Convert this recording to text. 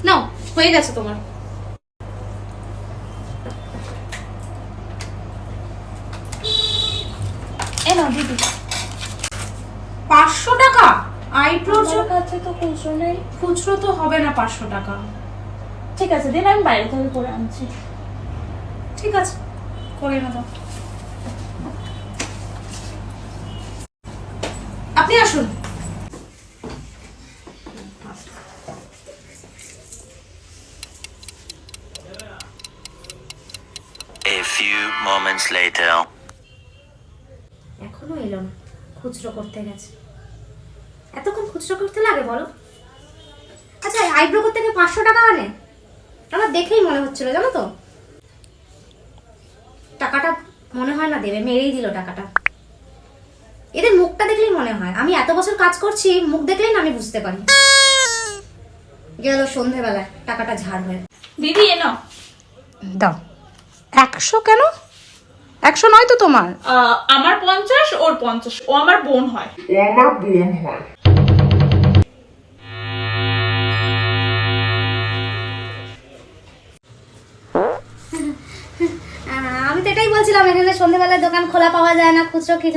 নাও, হয়ে গেছে তোমার। এ নাও দিদি। 500 টাকা আইব্রোর জন্য? কাছে তো খুচরো নেই। খুচরো তো হবে না 500 টাকা। ঠিক আছে দিন, আমি বাইরে থেকে করে আনছি। ঠিক আছে, করে নেবো। আপনি আসুন। A few moments later. এখনো এলো না, খুচরো করতে গেছে। এতক্ষণ খুচরো করতে লাগে বলো? আচ্ছা, আইব্রো করতে গিয়ে 500 টাকা আনে? আমার দেখেই মনে হচ্ছিল, জানো তো, টাকাটা মনে হয় না দেবে, মেরেই দিল টাকাটা। এদের মুখটা দেখলেই মনে হয়, আমি এত বছর কাজ করছি, মুখ দেখলেই না আমি বুঝতে পারি। গেল সন্ধেবেলায় টাকাটা ঝাড় হয়ে। দিদি এ নাও। দাও। 100 কেন? 100 নয় তো তোমার। আমার 50, ওর 50। ও আমার বোন হয়। আমি তো এটাই বলছিলাম, এখানে সন্ধেবেলায় দোকান খোলা পাওয়া যায় না, খুচরো কি